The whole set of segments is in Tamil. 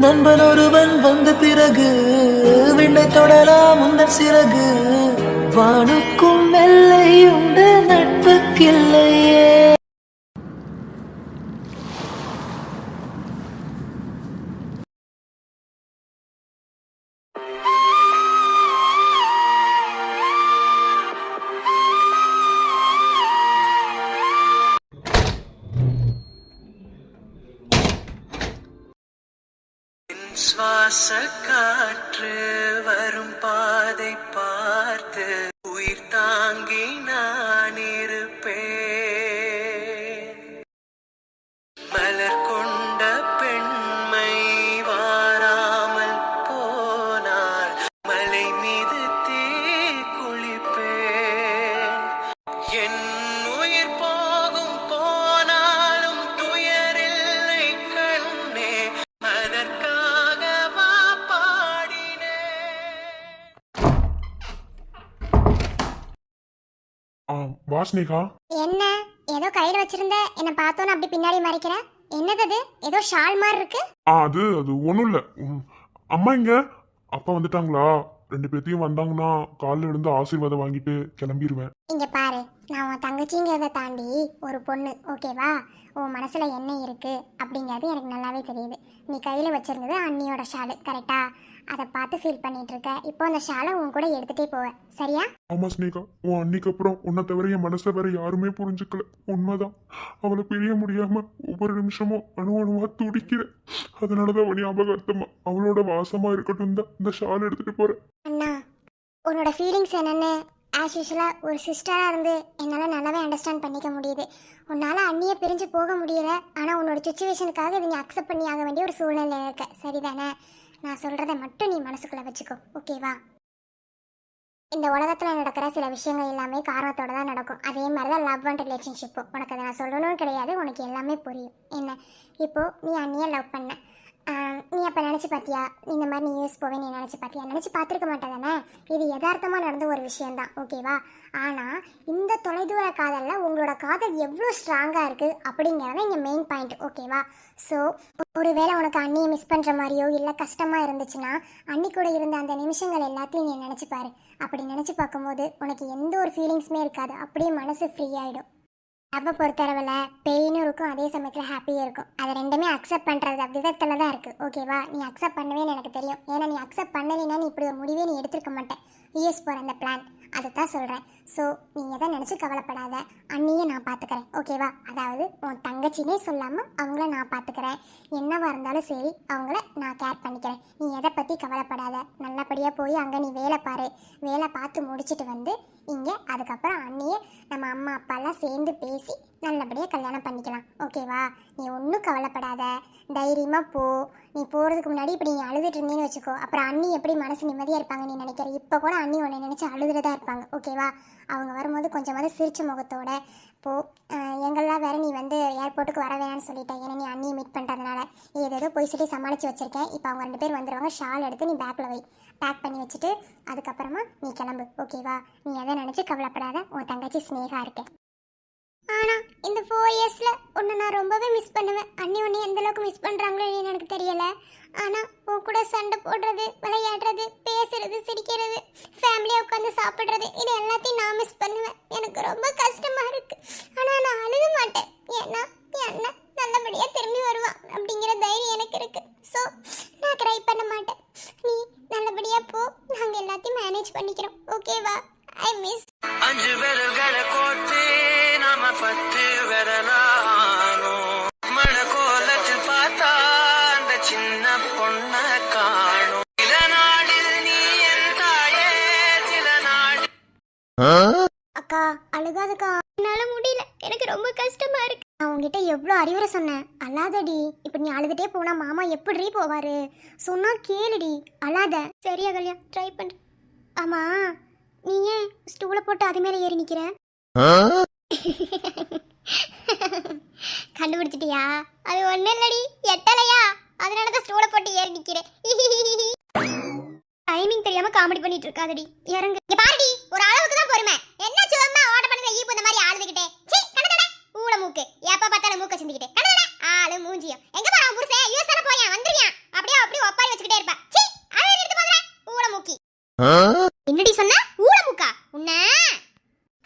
நண்பன் ஒருவன் வந்த பிறகு விண்ணை தொடலாம் உந்தன் சிறகு. வானுக்கும் எல்லை உண்டு நட்புக்கில்லையே. சுவாச காற்று வரும் பாதை பார்த்து உயிர் தாங்கி நான் இருப்பேன். மலர் கொண்ட பெண்மை வாராமல் போனால் மலை மீது தீ குளிப்பேன். என் உயிர் போகும் போனாலும் துயரில்லை கண்ணே, அதற்காக வாஸ்னிகா, என்ன ஏதோ கையில வச்சிருந்த என்ன பார்த்தோன்னு அப்படி பின்னாடி மறைக்கிற? என்னது அது? ஏதோ ஷால் மாதிரி இருக்கு. அது அது ஒண்ணும் இல்ல. அம்மா இங்க அப்பா வந்துட்டாங்களா? ரெண்டு பேர்த்தையும் வந்தாங்கன்னா காலில் இருந்து ஆசீர்வாதம் வாங்கிட்டு கிளம்பிடுவேன். இங்க பாரு, நான் உன் தங்கச்சிங்கிறத தாண்டி ஒரு பொண்ணு, ஓகேவா? உன் மனசுல என்ன இருக்கு அப்படிங்கிறது எனக்கு நல்லாவே தெரியுது. நீ கையில வச்சிருந்தது அண்ணியோட ஷாலு, கரெக்டா? அதை பார்த்து ஃபீல் பண்ணிட்டு இருக்க. இப்போ அந்த ஷாலை உன் கூட எடுத்துட்டே போவேன், சரியா? ஆமா ஸ்னேகா, உன் அன்னிக்கு அப்புறம் உன்னை தவிர என் மனசை வேற யாருமே புரிஞ்சுக்கல. உண்மைதான். அவளை பிரிய முடியாம ஒவ்வொரு நிமிஷமும் அணுவா துடிக்கிறேன். அதனாலதான் அவன் ஞாபகார்த்தமா அவளோட வாசமா இருக்கட்டும் தான் இந்த ஷால் எடுத்துட்டு போறேன். அண்ணா, உன்னோட ஃபீலிங்ஸ் என்னன்னு ஆஸ் யூஷுவலாக ஒரு சிஸ்டராக இருந்து என்னால் நல்லாவே அண்டர்ஸ்டாண்ட் பண்ணிக்க முடியுது. உன்னால் அண்ணியை பிரிஞ்சு போக முடியல, ஆனால் உன்னோட சுச்சுவேஷனுக்காக இதை நீ அக்செப்ட் பண்ணி ஆக வேண்டிய ஒரு சூழ்நிலை இருக்க, சரிதானே? நான் சொல்கிறத மட்டும் நீ மனசுக்குள்ளே வச்சுக்கோ, ஓகேவா? இந்த உலகத்தில் நடக்கிற சில விஷயங்கள் எல்லாமே காரணத்தோட தான் நடக்கும். அதே மாதிரி தான் லவ் அண்ட் ரிலேஷன்ஷிப்பும். உனக்கு அதை நான் சொல்லணும்னு கிடையாது, உனக்கு எல்லாமே புரியும். என்ன, இப்போது நீ அண்ணியை லவ் பண்ண, நீ அப்போ நினச்சி பார்த்தியா இந்த மாதிரி நீ யூஸ் போவே? நீ நினச்சி பார்த்தியா? நினச்சி பார்த்துருக்க மாட்டேதானே? இது யதார்த்தமாக நடந்த ஒரு விஷயந்தான், ஓகேவா? ஆனால் இந்த தொலைதூர காதலில் உங்களோட காதல் எவ்வளோ ஸ்ட்ராங்காக இருக்குது அப்படிங்கிறத இங்கே மெயின் பாயிண்ட், ஓகேவா? ஸோ ஒருவேளை உனக்கு அண்ணியை மிஸ் பண்ணுற மாதிரியோ இல்லை கஷ்டமாக இருந்துச்சுன்னா அன்னி கூட இருந்த அந்த நிமிஷங்கள் எல்லாத்தையும் நீ நினச்சி பாரு. அப்படி நினச்சி பார்க்கும்போது உனக்கு எந்த ஒரு ஃபீலிங்ஸுமே இருக்காது, அப்படியே மனசு ஃப்ரீ ஆகிடும். அப்போ பொறுத்தளவில் பெயினும் இருக்கும், அதே சமயத்தில் ஹாப்பியாக இருக்கும். அதை ரெண்டுமே அக்செப்ட் பண்ணுறது விதத்தில் தான் இருக்குது, ஓகேவா? நீ அக்செப்ட் பண்ணுவேன்னு எனக்கு தெரியும். ஏன்னா நீ அக்செப்ட் பண்ணலைன்னா நீ இப்படி ஒரு முடிவே நீ எடுத்துருக்க மாட்டேன். யூஎஸ் போகிற அந்த பிளான், அதை தான் சொல்கிறேன். ஸோ நீ எதை நினச்சி கவலைப்படாத, அண்ணியை நான் பார்த்துக்கிறேன், ஓகேவா? அதாவது உன் தங்கச்சினே சொல்லாமல் அவங்கள நான் பார்த்துக்கிறேன். என்னவாக இருந்தாலும் சரி, அவங்கள நான் கேர் பண்ணிக்கிறேன். நீ எதை பற்றி கவலைப்படாத. நல்லபடியாக போய் அங்கே நீ வேலை பாரு. வேலை பார்த்து முடிச்சுட்டு வந்து இங்கே அதுக்கப்புறம் அண்ணியை நம்ம அம்மா அப்பாலாம் சேர்ந்து பேசி நல்லபடியாக கல்யாணம் பண்ணிக்கலாம், ஓகேவா? நீ ஒன்றும் கவலைப்படாத, தைரியமாக போ. நீ போகிறதுக்கு முன்னாடி இப்படி நீ அழுதுட்டு இருந்தேன்னு வச்சுக்கோ, அப்புறம் அண்ணி எப்படி மனசு நிம்மதியாக இருப்பாங்க நீ நினைக்கிற? இப்போ கூட அண்ணி உன்னை நினச்சி அழுதுட்டு தான் இருப்பாங்க, ஓகேவா? அவங்க வரும்போது கொஞ்சமாவது சிரிச்ச முகத்தோட போ. எங்கெல்லாம் வேற நீ வந்து ஏர்போர்ட்டுக்கு வர வேணான்னு சொல்லிட்டேன், ஏன்னா நீ அண்ணியை மீட் பண்ணுறதுனால. ஏதோ போய் சொல்லி சமாளித்து வச்சுருக்கேன். இப்போ அவங்க 2 பேர் வந்துடுவாங்க. ஷால் எடுத்து நீ பேக்கில் வை, பேக் பண்ணி வச்சுட்டு அதுக்கப்புறமா நீ கிளம்பு, ஓகேவா? நீ எதை நினச்சி கவலைப்படாத, உன் தங்கச்சி ஸ்னேகா இருக்கேன். ஆனால் இந்த 4 இயர்ஸில் உன்னை நான் ரொம்பவே மிஸ் பண்ணுவேன். அண்ணி உன்னை எந்த அளவுக்கு மிஸ் பண்ணுறாங்களோ எனக்கு தெரியலை. ஆனால் உன் கூட சண்டை போடுறது, விளையாடுறது, பேசுறது, சிரிக்கிறது, ஃபேமிலியாக உட்காந்து சாப்பிட்றது, இது எல்லாத்தையும் நான் மிஸ் பண்ணுவேன். எனக்கு ரொம்ப கஷ்டமாக இருக்குது. ஆனால் நான் அழுக மாட்டேன். ஏன்னா என் அண்ணன் நல்லபடியாக திரும்பி வருவான் அப்படிங்கிற தைரியம் எனக்கு இருக்குது. ஸோ நான் ட்ரை பண்ண மாட்டேன். நீ நல்லபடியாக போ, நாங்கள் எல்லாத்தையும் மேனேஜ் பண்ணிக்கிறோம், ஓகேவா? I miss. 5 விரல்களை கோர்த்து நாம 10 விரலானோ, மணக்கோலத்தில் பார்த்தா அந்த சின்ன பொண்ண காணும். சில நாடில் நீ என் தாயே, சில நாடு. அக்கா அழுகாதக்கா, என்னால முடியல, எனக்கு ரொம்ப கஷ்டமா இருக்கு. நான் உங்ககிட்ட எவ்வளோ அறிவுரை சொன்னேன், அழாதடி. இப்போ நீ அழுதுட்டே போனா மாமா எப்படி போவாரு? சொன்னா கேளுடி, அழாத, சரியா? கல்யா ட்ரை பண்ண. ஆமா, நீ ஏன் ஸ்டூலை போட்டு அது மேலே ஏறி நிக்கிற? கண்டுபிடிச்சிட்டியா? அது ஒண்ணு இல்லடி, எட்டலையா, அதனாலதான் ஸ்டூலை போட்டு ஏறி நிக்கிறேன். டைமிங் தெரியாம காமெடி பண்ணிட்டு இருக்காதடி, இறங்கு. இங்க பாருடி, ஒரு அளவுக்கு தான் பொறுமை. என்ன சும்மா ஆர்டர் பண்ணல ஈப்பு இந்த மாதிரி ஆளுதுகிட்டே. சீ, கண்ணதட ஊட மூக்கு, எப்ப பார்த்தாலும் மூக்க சிந்திக்கிட்டே. கண்ணதட ஆளு மூஞ்சியும். எங்க போறான் புருஷன்? யூஎஸ் தான போயான், வந்துறியான். அப்படியே அப்படி என்னடி சொன்ன ஊளமுக்கா உன்ன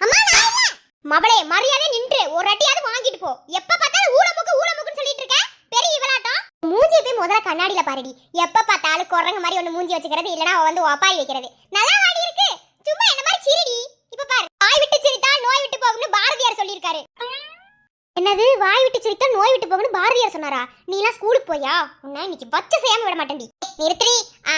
அம்மா நான் மவளே மரியாதை நின்று ஒரு அடியாவது வாங்கிட்டு போ எப்ப பார்த்தாலும் ஊளமுக்குன்னு சொல்லிட்டு இருக்க பெரிய விளையாட்டம் மூஞ்சி போய் முதல்ல கண்ணாடியில பாருடி எப்ப பார்த்தாலும் குரங்கு மாதிரி ஒண்ணு மூஞ்சி வச்சுக்கிறது இல்லனா வந்து ஒப்பாரி வைக்கிறது நல்லா வாடி இருக்கு சும்மா என்ன மாதிரி சிரிடி இப்ப பாரு வாய் விட்டு சிரித்தா நோய் விட்டு போகும்னு பாரதியார் சொல்லியிருக்காரு என்னது வாய் விட்டு சிரித்தா நோய் விட்டு போகும்னு பாரதியார் சொன்னாரா நீ எல்லாம் ஸ்கூலுக்கு போயா உன்னை இன்னைக்கு பச்சை செய்யாம விட மாட்டேன்டி நிறுத்தி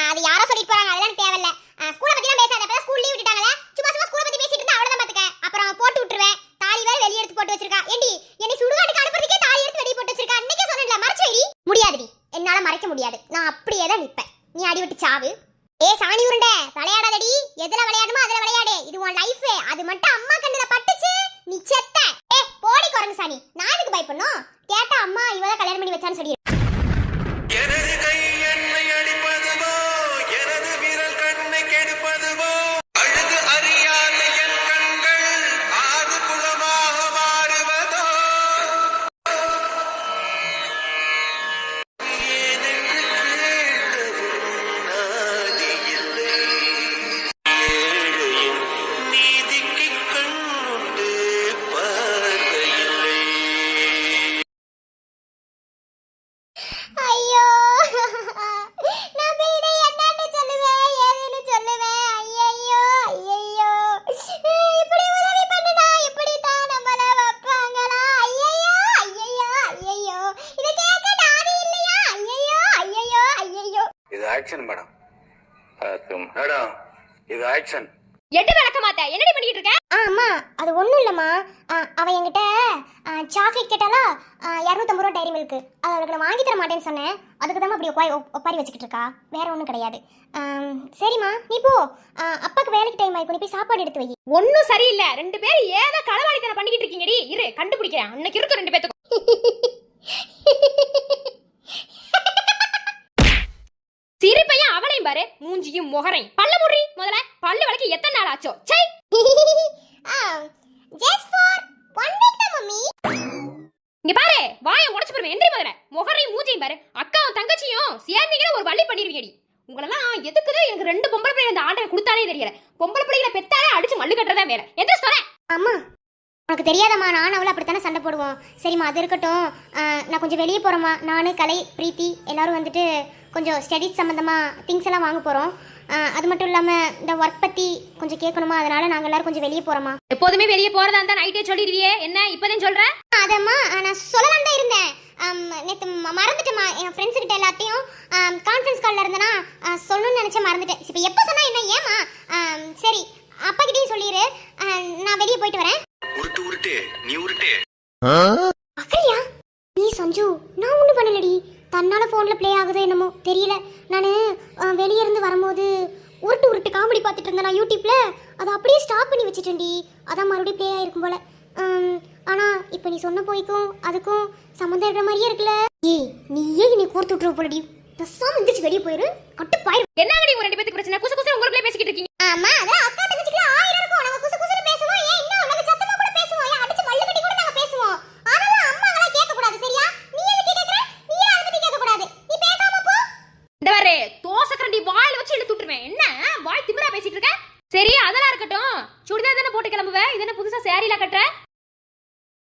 அது யாரோ சொல்லிட்டு போறாங்க அதெல்லாம் தேவையில்ல ஸ்கூலை பத்தி எல்லாம் பேசாத அப்பதான் ஸ்கூல் லீவ் விட்டுட்டாங்களே சும்மா ஸ்கூலை பத்தி பேசிட்டு இருந்தா அவ்வளவுதான் பாத்துக்க அப்புறம் போட்டு விட்டுருவேன் தாலி வேற வெளிய எடுத்து போட்டு வச்சிருக்கா ஏண்டி என்னை சுடுகாட்டுக்கு அனுப்புறதுக்கே தாலி எடுத்து வெளிய போட்டு வச்சிருக்கா அன்னைக்கே சொன்னேன்ல மறைச்சு வைடி முடியாதுடி என்னால மறைக்க முடியாது நான் அப்படியே தான் நிப்பேன் நீ அடி விட்டு சாவு ஏ சாணி உருண்டை விளையாடாதடி எதுல விளையாடுமோ அதுல விளையாடு இது உன் லைஃப் அது மட்டும் அம்மா கண்ணுல பட்டுச்சு நீ செத்த ஏ போடி குரங்கு சாணி நான் எதுக்கு பயப்படணும் கேட்டா அம்மா இவதான் கல்யாணம் பண்ணி வச்சான்னு சொல்லி எனது கை என்னை அடிப்பதுவோ எனது விரல் கண்ணை கெடுப்பதுவோ அழுது அறியாத என் கண்கள் ஆறு குளமாக மாறுவதோ ஏனென்று கேட்கவும் நாதி இல்லை ஏழையின் நீதிக்கு கண்ணுண்டு பார்வையில்லை ஐயோ நான் போய் இதை என்னன்னு சொல்லுவேன் ஏதுன்னு சொல்லுவேன் ஐயையோ ஐயையோ இப்படி உதவி பண்ணுனா இப்படி தான் நம்மள வைப்பாங்களா ஐயையோ ஐயையோ ஐயையோ இத கேட்க நாதி இல்லையா ஐயையோ ஐயையோ ஐயையோ இது ஆக்ஷன் மேடம் மேடம் இது ஆக்ஷன் எட்டு விளக்க மாட்ட என்னடி பண்ணிட்டு இருக்க அம்மா அது ஒண்ணும் இல்லம்மா அவ என்கிட்ட சாக்லேட் கேட்டாலா 250 ரூபா டைரி மில்க் அது அவளுக்கு நான் வாங்கி தர மாட்டேன்னு சொன்னேன் அதுக்கு தான் அப்படி ஒப்பாரி வச்சுக்கிட்டு இருக்கா வேற ஒன்றும் கிடையாது சரிம்மா நீ போ அப்பாக்கு வேலைக்கு டைம் ஆயிக்கும் நீ போய் சாப்பாடு எடுத்து வை ஒன்னும் சரியில்லை ரெண்டு பேரும் ஏதோ களவாடித்தனம் பண்ணிக்கிட்டு இருக்கீங்கடி இரு கண்டுபிடிக்கிறேன் அன்னைக்கு இருக்கு ரெண்டு பேத்துக்கும் சிரிப்பையும் அவளையும் பாரு மூஞ்சியும் முகரையும் பல்ல முறி முதல்ல பல்லு வளைக்க எத்தனை நாள் ஆச்சோ சை ஜஸ்ட் ஃபார் 1 வீக் தான் மம்மி இங்க பாரு வாயை உடைச்சு போடுவேன் எந்திரி முதல்ல முகரையும் மூஞ்சியும் பாரு அக்காவும் தங்கச்சியும் சேர்ந்தீங்கன்னா ஒரு வள்ளி பண்ணிருவீங்கடி உங்களெல்லாம் எதுக்குதான் எனக்கு ரெண்டு பொம்பளை பிள்ளை இந்த ஆண்டை கொடுத்தாலே தெரியல பொம்பளை பிள்ளைகளை பெத்தாலே அடிச்சு மல்லு கட்டுறதா வேலை எந்த சொல்றேன் அம்மா உனக்கு தெரியாதம்மா நான் அவளை அப்படித்தானே சண்டை போடுவோம் சரிம்மா அது இருக்கட்டும் நான் கொஞ்சம் வெளியே போகிறோம்மா நான் கலை பிரீத்தி எல்லாரும் வந்துட்டு கொஞ்சம் ஸ்டடீஸ் சம்மந்தமாக திங்ஸ் எல்லாம் வாங்க போகிறோம் அது மட்டும் இல்லாமல் இந்த ஒர்க் பற்றி கொஞ்சம் கேட்கணுமா அதனால நாங்கள் எல்லாரும் கொஞ்சம் வெளியே போகிறோமா எப்போதுமே வெளியே போறதா இருந்தா நைட்டே சொல்லிடுவியே என்ன இப்பதான் சொல்ற அதம்மா நான் சொல்லலாம் தான் இருந்தேன் நேற்று மறந்துட்டேம்மா என் ஃப்ரெண்ட்ஸுக்கிட்ட எல்லாத்தையும் கான்ஃபரன்ஸ் காலில் இருந்தேன்னா சொல்லணும்னு நினச்சேன் மறந்துட்டேன் இப்போ எப்போ சொன்னா என்ன ஏமா சரி அப்பா கிட்டேயும் சொல்லிடு நான் வெளியே போயிட்டு வரேன் உருட்டு நீ உருட்டு அக்கறையா நீ சஞ்சு நான் ஒன்றும் பண்ணலடி தன்னால ஃபோனில் ப்ளே ஆகுதோ என்னமோ தெரியல நான் வெளியே இருந்து வரும்போது உருட்டு காமெடி பார்த்துட்டு இருந்தேன் நான் யூடியூப்பில் அதை அப்படியே ஸ்டாப் பண்ணி வச்சுட்டேன்டி அதான் மறுபடியும் ப்ளே ஆகிருக்கும் போல ஆனால் இப்போ நீ சொன்ன போய்க்கும் அதுக்கும் சம்மந்தம் இருக்கிற மாதிரியே இருக்குல்ல ஏய் நீயே என்னை கோர்த்து விட்டுருவ போலடி தசாம எந்திரிச்சு வெளியே போயிரு கட்டுப்பாயிரு என்னங்கடி உங்க ரெண்டு பேத்துக்கு பிரச்சனை குசு குசு உங்களுக்குள்ளே பேசிக்கிட்டு இருக்கீங்க ஆமா அதான் அக்கா தங்கச்சிக்குள்ள 1000 இருக்கும் நாங்க குசு குசுன்னு பேசுவோம் ஏன் இன்னும் நாங்க சத்தமா கூட பேசுவோம் ஏன் அடிச்சு மல்லு கட்டி கூட நாங்க பேசுவோம் ஆனாலும் அம்மாவள கேட்க கூடாது சரியா நீ எதுக்கு கேக்குற நீ ஏன் அத பத்தி கேட்க கூடாது நீ பேசாம போ இந்த பாரு தோசை கரண்டி வாயில வச்சு இழுத்து விட்டுருவேன் என்ன வாய் திமிரா பேசிட்டு இருக்க சரி அதெல்லாம் இருக்கட்டும் சுடிதார் தானே போட்டு கிளம்புவ இது என்ன புதுசா சேரீல கட்டுற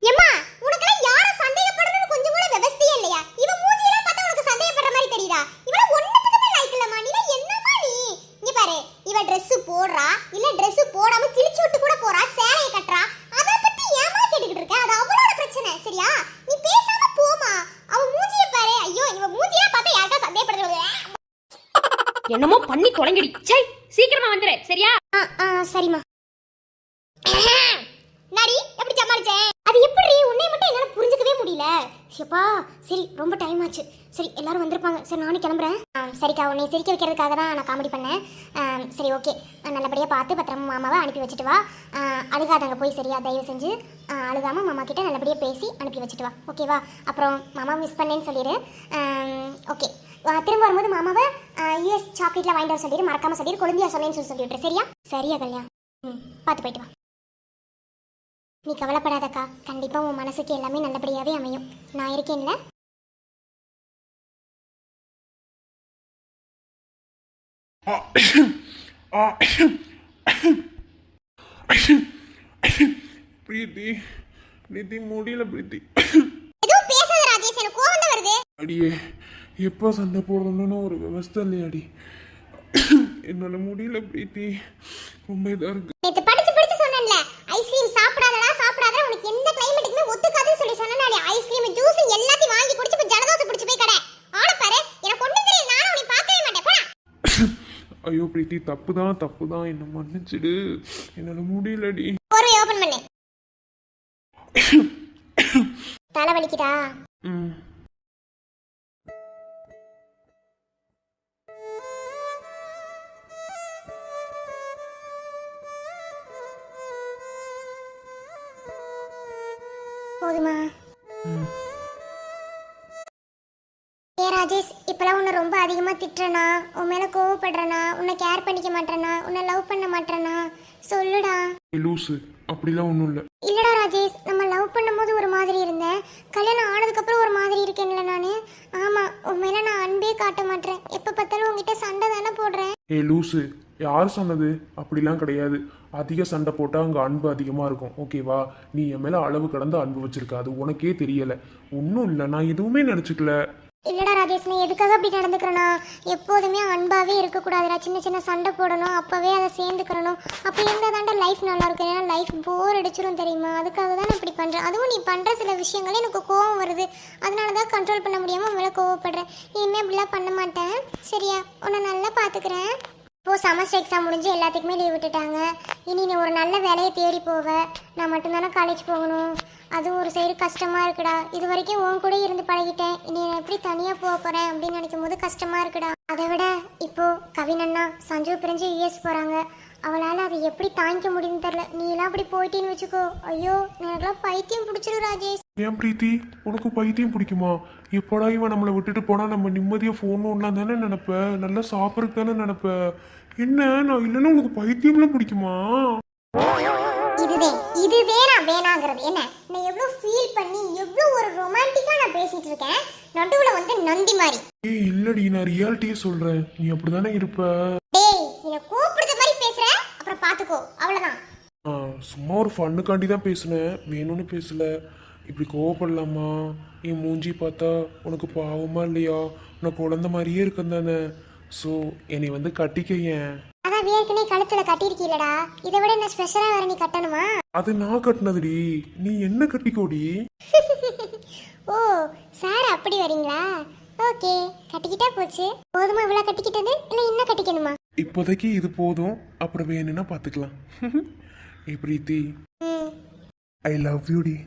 ஏம்மா உனக்கெல்லாம் யார சந்தேகப்படணும்னு கொஞ்சம் கூட விவசாயே இல்லையா இவ மூஞ்சில பார்த்தா உனக்கு சந்தேகப்படுற மாதிரி தெரியுதா இவள ஒண்ணுத்துக்குமே லைக் இல்லம்மா நீ என்னம்மா நீ இங்க பாரு இவ Dress போடுறா இல்ல Dress போடாம கிழிச்சு விட்டு கூட போறா சேலைய கட்டறா அத பத்தி ஏமா கேட்டுக்கிட்டு இருக்க அது அவளோட பிரச்சனை சரியா நீ பேசாம போமா அவ மூஞ்சிய பாரு ஐயோ இவ மூஞ்சிய பார்த்தா யாருக்கா சந்தேகப்படுறது என்னமோ பண்ணி தொலைங்கடி சை சீக்கிரமா வந்துரு சரியா சரிம்மா நாடி எப்படி சமாளிச்சேன் அது எப்படி உன்னை மட்டும் என்னால புரிஞ்சுக்கவே முடியல ஷப்பா சரி ரொம்ப டைம் ஆச்சு சரி எல்லாரும் வந்திருப்பாங்க சரி நானும் கிளம்புறேன் சரிக்கா உன்னை சிரிக்க வைக்கிறதுக்காக தான் நான் காமெடி பண்ணேன் சரி ஓகே நல்லபடியாக பார்த்து பத்திரமா மாமாவை அனுப்பி வச்சுட்டு வா அழுகாதங்க போய் சரியா தயவு செஞ்சு அழுகாமல் மாமா கிட்ட நல்லபடியாக பேசி அனுப்பி வச்சுட்டு வா ஓகேவா அப்புறம் மாமா மிஸ் பண்ணேன்னு சொல்லிடு ஓகே திரும்ப வரும்போது மாமாவை யூஎஸ் சாக்லேட்டில் வாங்கிட்டு வர சொல்லிடு மறக்காமல் சொல்லிடு கொழுந்தியா சொன்னேன்னு சொல்லி விட்டுரு சரியா சரியா கல்யாணம் பார்த்து போயிட்டு வா நீ கவலைப்படாதக்கா கண்டிப்பா உன் மனசுக்கு எல்லாமே நல்லபடியாவே அமையும் நான் இருக்கேன்ல பிரீத்தி பிரீத்தி முடியல பிரீத்தி. எதுவும் பேசாத ராஜேஷ், எனக்கு கோவம் தான் வருது. அடியே எப்போ சண்டை போடணும்னு ஒரு விவஸ்தை இல்லையாடி. என்னால முடியல பிரீத்தி, ரொம்ப இதா இருக்கு. நேத்து படிச்சு சொன்னேன்ல, ஐஸ்கிரீம் சாப்பிடாதடா சாப்பிடாத, உனக்கு எந்த கிளைமேட்டுக்குமே ஒத்துக்காதுன்னு சொல்லி சொன்னேன்ல. ஐஸ்கிரீம் ஜூஸ் எல்லாத்தையும் வாங்கி குடிச்சு இப்ப ஜலதோஷம் பிடிச்சு போய் கடை ஆட பாரு. எனக்கு ஒண்ணும் தெரியும், நானும் உன்னை பார்க்கவே மாட்டேன் போடா. ஐயோ பிரீத்தி, தப்பு தான் என்ன மன்னிச்சிடு, என்னால முடியலடி. போர்வை ஓபன் பண்ணு. தலை வலிக்குதா? ம். போதுமா? ஏ ராஜேஷ், இப்பெல்லாம் உன்னை ரொம்ப அதிகமா திட்டுறனா, உன் மேல கோவப்படுறனா, உன்னை கேர் பண்ணிக்க மாட்டேனா, உன்னை லவ் பண்ண மாட்டேனா? சொல்லுடா. லூசு, அப்படிலாம் ஒன்றும் இல்லை. இல்லடா ராஜேஷ், நம்ம லவ் பண்ணும்போது ஒரு மாதிரி இருந்தேன், கல்யாணம் ஆனதுக்கு அப்புறம் ஒரு மாதிரி இருக்கேன்ல நானு. ஆமா, உன் மேல நான் அன்பே காட்ட மாட்டேன், எப்ப பார்த்தாலும் உன்கிட்ட சண்டை தானே போடுறேன். லூசு, யார் சொன்னது? அப்படிலாம் கிடையாது. அதிக சண்டை போட்டால் அங்கே அன்பு அதிகமாக இருக்கும், ஓகேவா? நீ என் மேலே அளவு கடந்து அன்பு வச்சிருக்க, அது உனக்கே தெரியலை. ஒன்றும் இல்லை, நான் எதுவுமே நினச்சிக்கல. இல்லடா ராஜேஷ், நீ எதுக்காக அப்படி நடந்துக்கிறனா? எப்போதுமே அன்பாவே இருக்கக்கூடாதுடா, சின்ன சின்ன சண்டை போடணும், அப்பவே அதை சேர்ந்துக்கிறணும். அப்போ இருந்தால் தாண்டா லைஃப் நல்லா இருக்கும். ஏன்னா லைஃப் போர் அடிச்சிடும் தெரியுமா? அதுக்காக தான் நான் இப்படி பண்ணுறேன். அதுவும் நீ பண்ணுற சில விஷயங்களே எனக்கு கோவம் வருது, அதனால தான் கண்ட்ரோல் பண்ண முடியாமல் உன் மேலே கோவப்படுறேன். இனிமேல் அப்படிலாம் பண்ண மாட்டேன், சரியா? உன்னை நல்லா பார்த்துக்கிறேன். இப்போது செமஸ்டர் எக்ஸாம் முடிஞ்சு எல்லாத்துக்குமே லீவ் விட்டுட்டாங்க. இனி நீ ஒரு நல்ல வேலையை தேடி போவ, நான் மட்டும்தானே காலேஜ் போகணும். அதுவும் ஒரு சைடு கஷ்டமாக இருக்குடா. இது வரைக்கும் உன் கூட இருந்து பழகிட்டேன், இனி நான் எப்படி தனியாக போக போகிறேன் அப்படின்னு நினைக்கும் போது கஷ்டமாக இருக்குடா. அதை விட இப்போது கவின் அண்ணா சஞ்சு பிரிஞ்சு யூஎஸ் போகிறாங்க. அவளால் அதை எப்படி தாங்கிக்க முடியும்னு தெரில. நீ எல்லாம் அப்படி போயிட்டேன்னு வச்சுக்கோ, ஐயோ எனக்குலாம் பைத்தியம் பிடிச்சிடும் ராஜேஷ். ஏன் பிரீத்தி, உனக்கு பைத்தியம் பிடிக்குமா? எப்படா இவன் நம்மளை விட்டுட்டு போனால் நம்ம நிம்மதியாக ஃபோன் ஒன்றாம் தானே நினப்ப, நல்லா சாப்பிட்றதுக்கு தானே நினப்ப. என்ன, நான் இல்லைன்னா உனக்கு பைத்தியம்லாம் பிடிக்குமா? இதுவே நான் வேணாங்கிறது என்ன? நான் எவ்வளோ ஃபீல் பண்ணி எவ்வளோ ஒரு ரொமான்டிக்காக நான் பேசிட்டு இருக்கேன், நடுவில் வந்து நந்தி மாதிரி. இல்லடி, நான் ரியாலிட்டியே சொல்கிறேன், நீ அப்படிதானே இருப்ப. டேய், நீ கூப்பிடுற மாதிரி பேசுற, அப்புறம் பார்த்துக்கோ, அவ்வளோதான். சும்மா ஒரு ஃபண்ணுக்காண்டி தான் பேசினேன், வேணும்னு பேசல. இப்படி கோவப்படலாமா? என் மூஞ்சி பார்த்தா உனக்கு பாவமா இல்லையா? நான் குழந்த மாதிரியே இருக்கேன் தானே. ஸோ என்னை வந்து கட்டிக்க. ஏன்? அதான் ஏற்கனவே கழுத்தில் கட்டியிருக்கீங்களடா, இதை விட என்ன ஸ்பெஷலாக வேற நீ கட்டணுமா? அது நான் கட்டினதுடி, நீ என்ன கட்டிக்கோடி. ஓ சார், அப்படி வரீங்களா? ஓகே, கட்டிக்கிட்டா போச்சு. போதுமா இவ்வளோ கட்டிக்கிட்டது, இல்லை இன்னும் கட்டிக்கணுமா? இப்போதைக்கு இது போதும், அப்புறம் வேணும்னா பார்த்துக்கலாம். ஏ பிரீத்தி, ஐ லவ் யூ டி.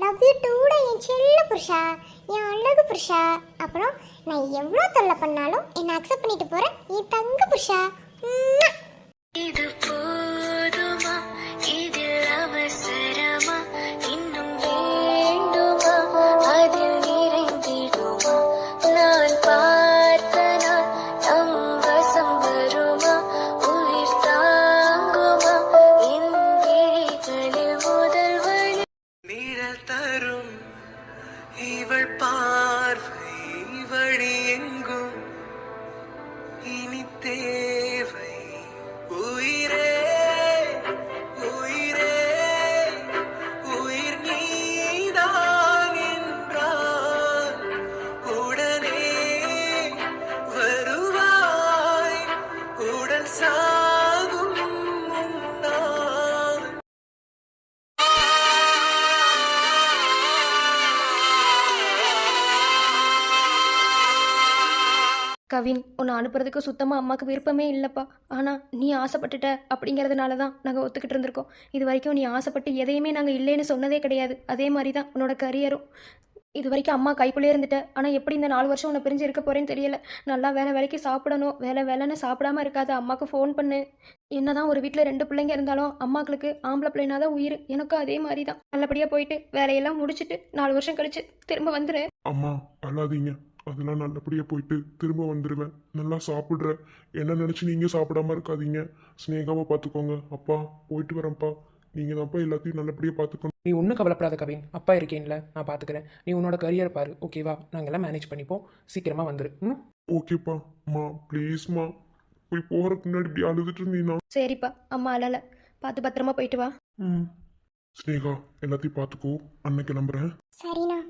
லவ் யூ டூடா என் செல்ல புருஷா, என் அழகு புருஷா. அப்புறம் நான் எவ்வளோ தொல்லை பண்ணாலும் என்னை அக்செப்ட் பண்ணிட்டு போகிறேன் என் தங்க புருஷா. இது போதுமா? இதில் அவசரமா? இன்னும் வேண்டுமா? அதில் நிறைந்திடுமா? நான் பார்த்த நாள் நம் வசம் வருமா? உயிர் தாங்குமா? என் விழிகளில் முதல் வழி நிழல் தரும் இவள் பார்வை வழி எங்கும் இனி தேவை. உயிரே உயிரே உயிர் நீதான் என்றால் உடனே வருவாய் உடல் சாகும் முன்னால். கவின், உன்னை அனுப்புறதுக்கு சுத்தமாக அம்மாவுக்கு விருப்பமே இல்லைப்பா. ஆனால் நீ ஆசைப்பட்டுட்ட அப்படிங்கிறதுனால தான் நாங்கள் ஒத்துக்கிட்டு இருந்திருக்கோம். இது வரைக்கும் நீ ஆசைப்பட்டு எதையுமே நாங்கள் இல்லைன்னு சொன்னதே கிடையாது. அதே மாதிரி தான் உன்னோட கரியரும். இது வரைக்கும் அம்மா கைக்குள்ளே இருந்துட்ட. ஆனால் எப்படி இந்த 4 வருஷம் உன்னை பிரிஞ்சு இருக்க போகிறேன்னு தெரியல. நல்லா வேலைக்கு சாப்பிடணும், வேலைன்னு சாப்பிடாம இருக்காது. அம்மாவுக்கு ஃபோன் பண்ணு. என்னதான் ஒரு வீட்டில் 2 பிள்ளைங்க இருந்தாலும் அம்மாக்களுக்கு ஆம்பளை பிள்ளைனா தான் உயிர். எனக்கும் அதே மாதிரி தான். நல்லபடியாக போயிட்டு வேலையெல்லாம் முடிச்சுட்டு 4 வருஷம் கழிச்சு திரும்ப வந்துடு. அம்மா அழாதீங்க, அதெல்லாம் நல்லபடியாக போயிட்டு திரும்ப வந்துடுவேன். நல்லா சாப்பிட்றேன், என்ன நினச்சி நீங்கள் சாப்பிடாம இருக்காதீங்க. ஸ்னேகாவை பார்த்துக்கோங்க. அப்பா போயிட்டு வரேன்ப்பா. நீங்கள் தான்ப்பா எல்லாத்தையும் நல்லபடியாக பார்த்துக்கணும். நீ ஒன்றும் கவலைப்படாத கவின், அப்பா இருக்கேன்ல, நான் பார்த்துக்கிறேன். நீ உன்னோட கரியர் பாரு, ஓகேவா? நாங்கள்லாம் மேனேஜ் பண்ணிப்போம். சீக்கிரமாக வந்துரு. ஓகேப்பா. அம்மா ப்ளீஸ்மா, போய் போகிறதுக்கு முன்னாடி இப்படி அழுதுட்டு இருந்தீங்கன்னா. சரிப்பா, அம்மா அழல. பார்த்து பத்திரமா போயிட்டு வா. ம் ஸ்னேகா, எல்லாத்தையும் பார்த்துக்கோ. அண்ணன் கிளம்புறேன். சரிண்ணா.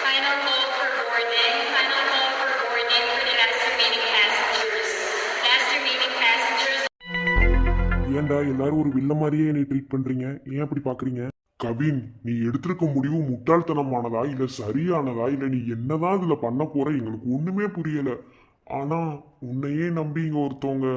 Final call for boarding. Final call for boarding for the last remaining passengers. Last remaining passengers. ஏன்டா எல்லாரும் ஒரு வில்ல மாதிரியே என்னை ட்ரீட் பண்றீங்க? ஏன் அப்படி பாக்குறீங்க? கவின், நீ எடுத்திருக்க முடிவு முட்டாள்தனமானதா இல்ல சரியானதா இல்ல நீ என்னதான் இதுல பண்ண போற எங்களுக்கு ஒண்ணுமே புரியல. ஆனா உன்னையே நம்பி இங்க ஒருத்தவங்க.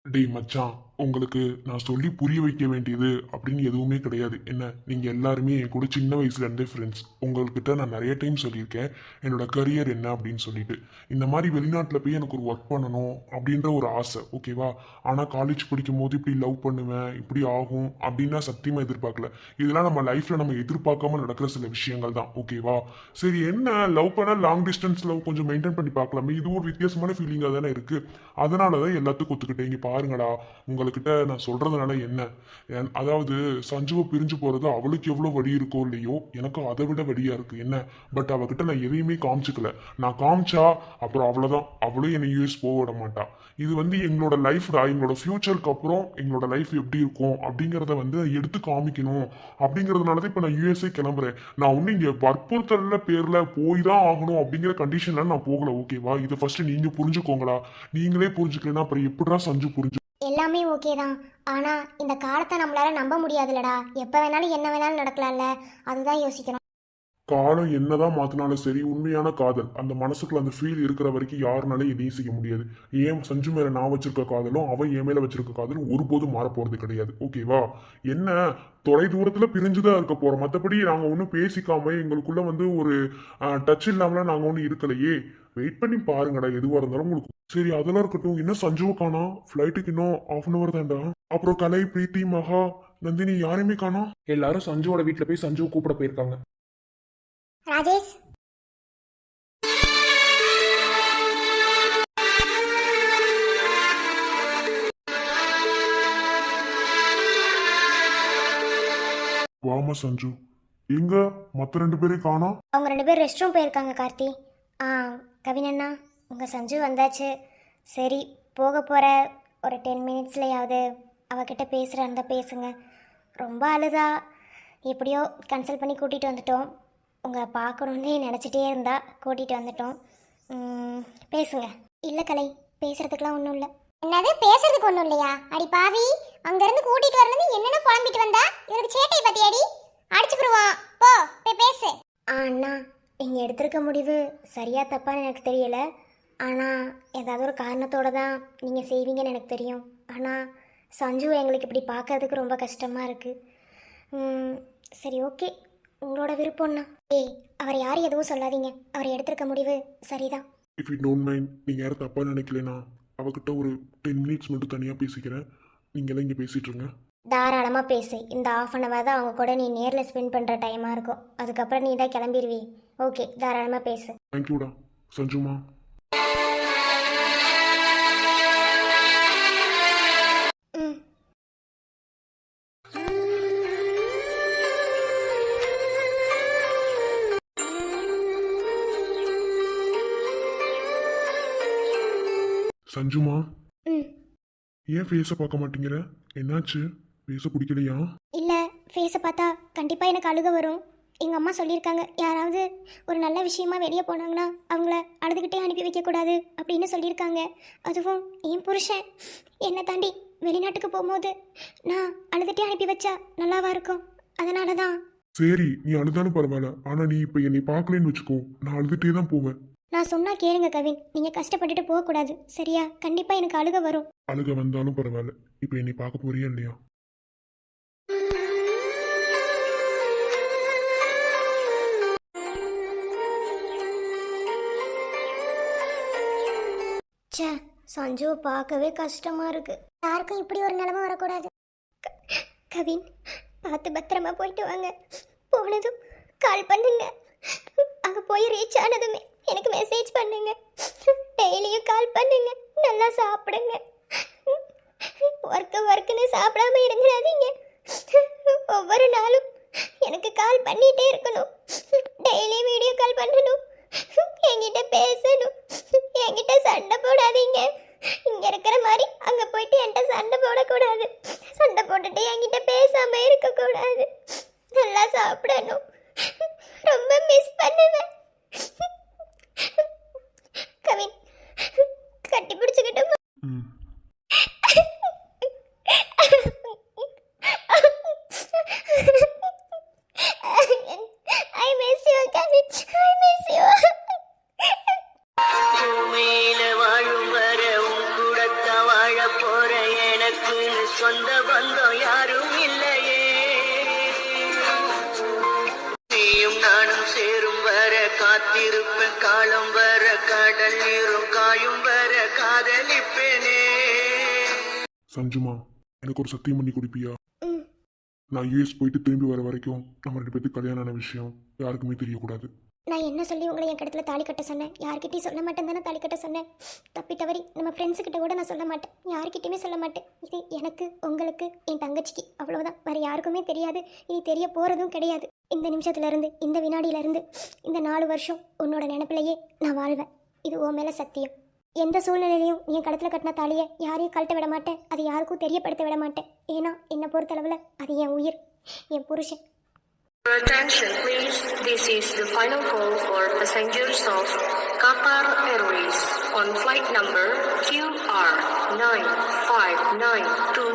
டேய் மச்சான், உங்களுக்கு நான் சொல்லி புரிய வைக்க வேண்டியது அப்படின்னு எதுவுமே கிடையாது. என்ன, நீங்க எல்லாருமே என் கூட சின்ன வயசுல இருந்தே ஃப்ரெண்ட்ஸ். உங்கள்கிட்ட நான் நிறைய டைம் சொல்லியிருக்கேன் என்னோட கரியர் என்ன அப்படின்னு சொல்லிட்டு. இந்த மாதிரி வெளிநாட்டில் போய் எனக்கு ஒரு ஒர்க் பண்ணணும் அப்படின்ற ஒரு ஆசை, ஓகேவா? ஆனால் காலேஜ் படிக்கும் போது இப்படி லவ் பண்ணுவேன், இப்படி ஆகும் அப்படின்னா சத்தியமாக எதிர்பார்க்கல. இதெல்லாம் நம்ம லைஃப்ல நம்ம எதிர்பார்க்காம நடக்கிற சில விஷயங்கள் தான், ஓகேவா? சரி, என்ன லவ் பண்ண லாங் டிஸ்டன்ஸ் லவ் கொஞ்சம் மெயின்டைன் பண்ணி பார்க்கலாமே. இது ஒரு வித்தியாசமான ஃபீலிங்காக தானே இருக்கு. அதனால தான் எல்லாத்துக்கும் ஒத்துக்கிட்டேன். இங்க பாருங்கடா, உங்ககிட்ட நான் சொல்றதுனால என்ன, அதாவது சஞ்சுவை பிரிஞ்சு போறது அவளுக்கு எவ்வளவு வழி இருக்கோ இல்லையோ, எனக்கு அதை விட வழியா இருக்கு. என்ன, பட் அவகிட்ட நான் எதையுமே காமிச்சுக்கல. நான் காமிச்சா அப்புறம் அவ்வளவுதான், அவளும் என்னை யூஎஸ் போக விட மாட்டா. இது வந்து எங்களோட லைஃப்டா, எங்களோட ஃபியூச்சருக்கு அப்புறம் எங்களோட லைஃப் எப்படி இருக்கும் அப்படிங்கிறத வந்து எடுத்து காமிக்கணும். அப்படிங்கிறதுனால தான் இப்போ நான் யூஎஸ்ஏ கிளம்புறேன். நான் ஒன்றும் இங்கே வற்புறுத்தல பேர்ல போய் தான் ஆகணும் அப்படிங்கிற கண்டிஷன்ல நான் போகல, ஓகேவா? இதை ஃபர்ஸ்ட் நீங்க புரிஞ்சுக்கோங்களா. நீங்களே புரிஞ்சுக்கலன்னா அப்புறம் எப்படிடா சஞ்சு புரிஞ்சு? எல்லாமே ஓகே தான், ஆனால் இந்த காலத்தை நம்மளால நம்ப முடியாதுல்லடா. எப்போ வேணாலும் என்ன வேணாலும் நடக்கலாம்ல, அதுதான் யோசிக்கிறோம். காலம் என்னதான் மாத்தினாலும் சரி, உண்மையான காதல் அந்த மனசுக்குள்ள அந்த ஃபீல் இருக்கிற வரைக்கும் யாருனாலும் எதையும் செய்ய முடியாது. ஏன் சஞ்சு மேல நான் வச்சிருக்க காதலும் அவன் என் மேல வச்சிருக்க காதலும் ஒருபோதும் மாற போறது கிடையாது, ஓகேவா? என்ன, தொலை தூரத்துல பிரிஞ்சுதான் இருக்க போறோம். மற்றபடி நாங்க ஒன்றும் பேசிக்காம எங்களுக்குள்ள வந்து ஒரு டச் இல்லாமலாம் நாங்க ஒன்றும் இருக்கலையே. வெயிட் பண்ணி பாருங்கடா, எதுவா இருந்தாலும் உங்களுக்கு. சரி, அதெல்லாம் இருக்கட்டும். இன்னும் சஞ்சுவை காணோம், ஃபிளைட்டுக்கு இன்னும் 1/2 hour தான்டா. அப்புறம் கலை, பிரீத்தி, மகா, நந்தினி யாரையுமே காணோம். எல்லாரும் சஞ்சுவோட வீட்டில் போய் சஞ்சுவை கூப்பிட போயிருக்காங்க. ராஜேஷ், வாமா சஞ்சு. எங்க மற்ற 2 பேரையும் காணோம்? அவங்க 2 பேர் ரெஸ்ட் ரூம் போயிருக்காங்க கார்த்தி. கவின் அண்ணா, உங்கள் சஞ்சு வந்தாச்சு. சரி, போக போகிற ஒரு 10 minutesலையாவது அவகிட்ட பேசுகிறா இருந்தால் பேசுங்க. ரொம்ப அழுதா, எப்படியோ கன்சல்ட் பண்ணி கூட்டிகிட்டு வந்துட்டோம். உங்களை பார்க்கணுன்னு நினச்சிட்டே இருந்தா கூட்டிகிட்டு வந்துட்டோம். பேசுங்க. இல்லை கலை, பேசுகிறதுக்கெலாம் ஒன்றும் இல்லை. என்னது, பேசுறதுக்கு ஒன்றும் இல்லையா? அடி பாவி, அங்கேருந்து கூட்டிகிட்டு வரது என்னென்ன குழம்பிட்டு வந்தா? இவருக்கு சேட்டை பற்றியாடி அடிச்சுக்கிடுவான். போ போய் பேசு. அண்ணா, நீங்கள் எடுத்திருக்க முடிவு சரியா தப்பான்னு எனக்கு தெரியல. ஆனால் ஏதாவது ஒரு காரணத்தோடு தான் நீங்கள் செய்வீங்கன்னு எனக்கு தெரியும். ஆனால் சஞ்சு எங்களுக்கு இப்படி பார்க்கறதுக்கு ரொம்ப கஷ்டமாக இருக்குது. சரி, ஓகே, உங்களோட விருப்பம்னா. அவர் யாரும் எதுவும் சொல்லாதீங்க. அவர் எடுத்திருக்க முடிவு சரிதான். இஃப் யூ டோன்ட் மைண்ட், நீங்கள் யாரும் தப்பாக நினைக்கலனா அவகிட்ட ஒரு 10 minutes மட்டும் தனியாக பேசிக்கிறேன். நீங்களாம் இங்கே பேசிகிட்டு இருங்க. தாராளமாக பேசு. இந்த 1/2 hour தான் அவங்க கூட நீ நேரில் ஸ்பெண்ட் பண்ணுற டைமாக இருக்கும். அதுக்கப்புறம் நீ தான் கிளம்பிடுவி. ஓகே, தாராளமாக பேசு. தேங்க்யூடா சஞ்சுமா. ம். சஞ்சுமா, ம். ஏன் ஃபேஸை பார்க்க மாட்டேங்கிற? என்னாச்சு? ஃபேஸை பிடிக்கலையா? இல்லை, ஃபேஸை பார்த்தா கண்டிப்பாக எனக்கு அழுக வரும். எங்கள் அம்மா சொல்லியிருக்காங்க, யாராவது ஒரு நல்ல விஷயமா வெளியே போனாங்கன்னா அவங்கள அழுதுகிட்டே அனுப்பி வைக்கக்கூடாது அப்படின்னு சொல்லியிருக்காங்க. அதுவும் என் புருஷன் என்னை தாண்டி வெளிநாட்டுக்கு போகும்போது நான் அழுதுகிட்டே அனுப்பி வச்சா நல்லாவா இருக்கும்? அதனால தான். சரி, நீ அழுதாலும் பரவாயில்ல. ஆனால் நீ இப்போ என்னை பார்க்கலன்னு வச்சுக்கோ, நான் அழுதுகிட்டே தான் போவேன். நான் சொன்னால் கேளுங்க கவின், நீங்கள் கஷ்டப்பட்டுட்டு போகக்கூடாது, சரியா? கண்டிப்பாக எனக்கு அழுக வரும். அழுக வந்தாலும் பரவாயில்ல. இப்போ என்னை பார்க்க போறியா இல்லையா? ச்சே, சஞ்சுவை பார்க்கவே கஷ்டமாக இருக்கு. யாருக்கும் இப்படி ஒரு நிலைமை வரக்கூடாது. கவின், பார்த்து பத்திரமா போயிட்டு வாங்க. போனதும் கால் பண்ணுங்க. அங்கே போய் ரீச் ஆனதுமே எனக்கு மெசேஜ் பண்ணுங்க. டெய்லியும் கால் பண்ணுங்க. நல்லா நல்லா சாப்பிடுங்க. ஒர்க்குன்னு சாப்பிடாம இருந்துடாதீங்க. ஒவ்வொரு நாளும் எனக்கு கால் பண்ணிட்டே இருக்கணும். டெய்லி வீடியோ கால் பண்ணணும். என்கிட்ட பேசணும். என்கிட்ட சண்டை போடாதீங்க. இங்க இருக்கிற மாதிரி அங்க போயிட்டு என்கிட்ட சண்டை போடக்கூடாது. சண்டை போட்டுட்டு என்கிட்ட பேசாம இருக்கக்கூடாது. நல்லா சாப்பிடணும். ரொம்ப மிஸ் பண்ணுவேன். கவின், கட்டி பிடிச்சுக்கிட்டு ம் I miss you, Kevin. I miss you. பூமியில வாழும் வர உன் கூடத்த வாழ போற எனக்குன்னு சொந்த பந்தம் யாரும் இல்லையே. நீயும் நானும் சேரும் வர காத்திருப்பேன். காலம் வர கடல் நீரும் காயும் வர காதலிப்பேனே. சஞ்சுமா, எனக்கு ஒரு சத்தியம் பண்ணி கொடுப்பியா? நான் யூஎஸ் போயிட்டு திரும்பி வர வரைக்கும் நம்ம 2 பேருக்கு கல்யாணம் ஆன விஷயம் யாருக்குமே தெரியக்கூடாது. நான் என்ன சொல்லி உங்களை என் கடத்துல தாலி கட்ட சொன்னேன்? யார்கிட்டயும் சொல்ல மாட்டேன் தானே தாலி கட்ட சொன்னேன். தப்பி தவறி நம்ம ஃப்ரெண்ட்ஸுக்கிட்ட கூட நான் சொல்ல மாட்டேன். யார்கிட்டயுமே சொல்ல மாட்டேன். இது எனக்கு, உங்களுக்கு, என் தங்கச்சிக்கு, அவ்வளோதான். வேறு யாருக்குமே தெரியாது. இனி தெரிய போகிறதும் கிடையாது. இந்த நிமிஷத்துலேருந்து, இந்த வினாடியிலேருந்து, இந்த 4 வருஷம் உன்னோட நினைப்பிலேயே நான் வாழ்வேன். இது உன் மேலே சத்தியம். எந்த சூழ்நிலையிலையும் நீ என் கடத்தில் கட்டின தாலியை யாரையும் கழட்ட விட மாட்டேன். அது யாருக்கும் தெரியப்படுத்த விட மாட்டேன். ஏன்னா என்னை பொறுத்தளவில் அது என் உயிர், என் புருஷன். Attention please, this is the final call for passengers of Qatar Airways on flight number QR9592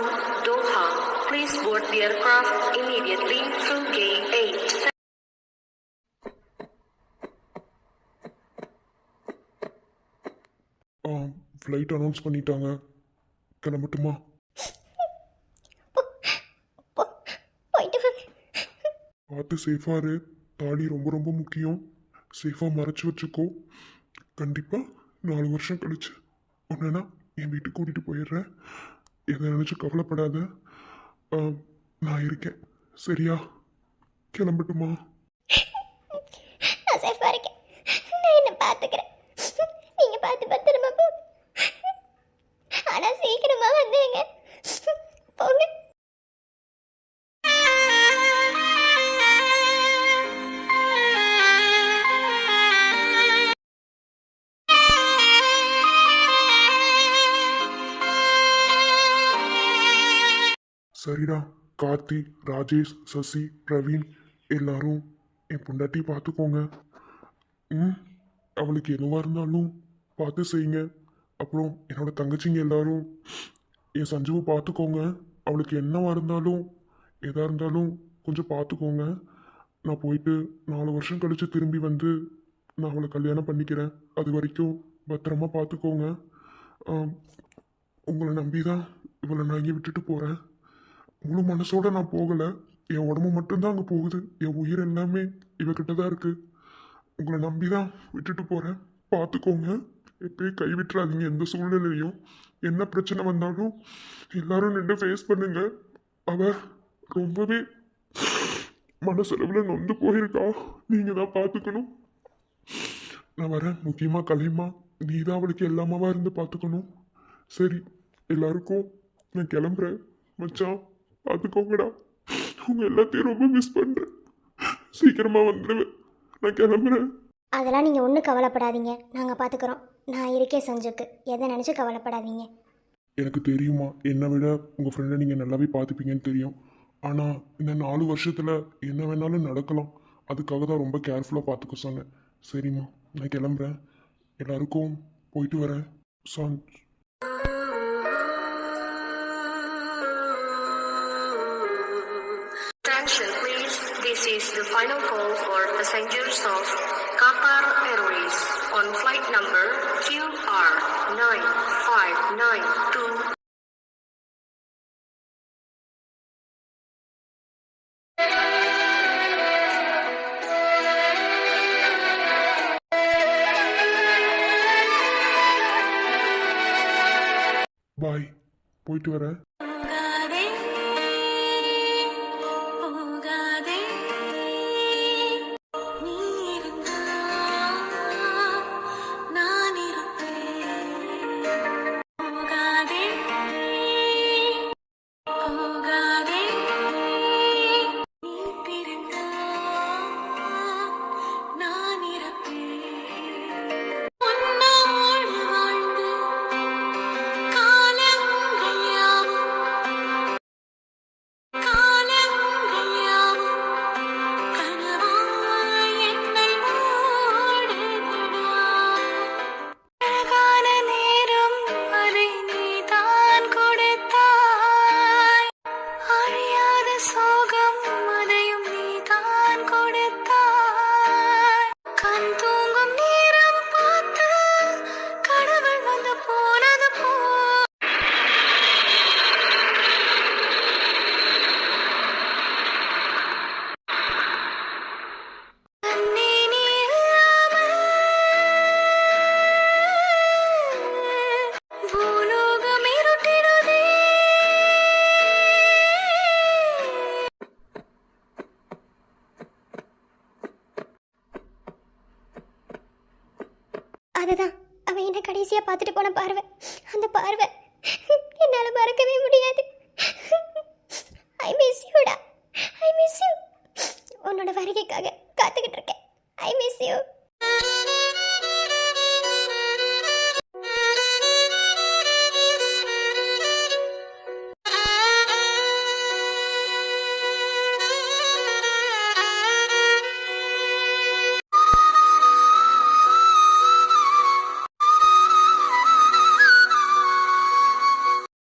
Doha. Please board the aircraft immediately through gate 8. Flight announce பண்ணிட்டாங்க. கிளம்பட்டுமா? போயிட்டு வாங்க. பார்த்து சேஃபாக இரு. தாலி ரொம்ப ரொம்ப முக்கியம். சேஃபாக மறைச்சி வச்சுக்கோ. கண்டிப்பாக 4 வருஷம் கழிச்சு ஒன்றுனா என் வீட்டுக்கு கூட்டிகிட்டு போயிடுறேன். எதை நினச்சி கவலைப்படாத. நான் இருக்கேன். சரியா? கிளம்பட்டுமா? நான் சேஃபாக இருக்கேன். நான் என்ன பார்த்துக்கிறேன். நீங்கள் பார்த்து பத்திரமா போ. ஆனால் சீக்கிரமாக வந்தேங்க. போங்க. சரிடா. கார்த்தி, ராஜேஷ், சசி, பிரவீன் எல்லாரும் என் பொண்டாட்டி பார்த்துக்கோங்க. அவளுக்கு எதுவாக இருந்தாலும் பார்த்து செய்யுங்க. அப்புறம் என்னோட தங்கச்சிங்க எல்லாரும் என் சஞ்சுவை பார்த்துக்கோங்க. அவளுக்கு என்னவா இருந்தாலும் எதாக இருந்தாலும் கொஞ்சம் பார்த்துக்கோங்க. நான் போயிட்டு 4 வருஷம் கழித்து திரும்பி வந்து நான் அவளை கல்யாணம் பண்ணிக்கிறேன். அது வரைக்கும் பத்திரமா பார்த்துக்கோங்க. உங்களை நம்பி தான் இவளை நான் இங்கே விட்டுட்டு போகிறேன். முழு மனசோட நான் போகலை. என் உடம்பு மட்டும்தான் அங்கே போகுது. என் உயிர் எல்லாமே இவகிட்ட தான் இருக்குது. உங்களை நம்பி தான் விட்டுட்டு போகிறேன். பார்த்துக்கோங்க. எப்பயும் கைவிட்டுறாதீங்க. எந்த சூழ்நிலையும் என்ன பிரச்சனை வந்தாலும் எல்லாரும் நின்று ஃபேஸ் பண்ணுங்க. அவ ரொம்பவே மனசளவில் நொந்து போயிருக்கா. நீங்கள் தான் பார்த்துக்கணும். நான் வரேன். முக்கியமாக கலைமா, நீ தான் அவளுக்கு எல்லாமாவா இருந்து பார்த்துக்கணும். சரி, எல்லாருக்கும் நான் கிளம்புறேன். மச்சான், பார்த்துக்கோங்கடா. அவங்க எல்லாத்தையும் ரொம்ப மிஸ் பண்ணுறேன். சீக்கிரமாக வந்துடுவேன். நான் கிளம்புறேன். அதெல்லாம் நீங்கள் ஒன்றும் கவலைப்படாதீங்க. நாங்கள் பார்த்துக்குறோம். நான் இருக்கே சஞ்சுக்கு. எதை நினச்சி கவலைப்படாதீங்க. எனக்கு தெரியுமா, என்னை விட உங்கள் ஃப்ரெண்டை நீங்கள் நல்லாவே பார்த்துப்பீங்கன்னு தெரியும். ஆனால் இந்த 4 வருஷத்தில் என்ன வேணாலும் நடக்கலாம். அதுக்காக தான் ரொம்ப கேர்ஃபுல்லாக பார்த்துக்க சொன்னேன். சரிம்மா, நான் கிளம்புறேன். எல்லாருக்கும் போயிட்டு வரேன். Sanch. Attention please, this is the final call for passengers of Qatar Airways on flight number QR9592. பாய், போயிட்டு வரேன். அதுதான் அவன் என்ன கடைசியாக பார்த்துட்டு போன பார்வை. அந்த பார்வை என்னால் மறக்கவே முடியாது. ஐ மிஸ் யூடா, ஐ மிஸ் யூ. உன்னோட வருகைக்காக காத்துக்கிட்டு இருக்கேன். I miss you.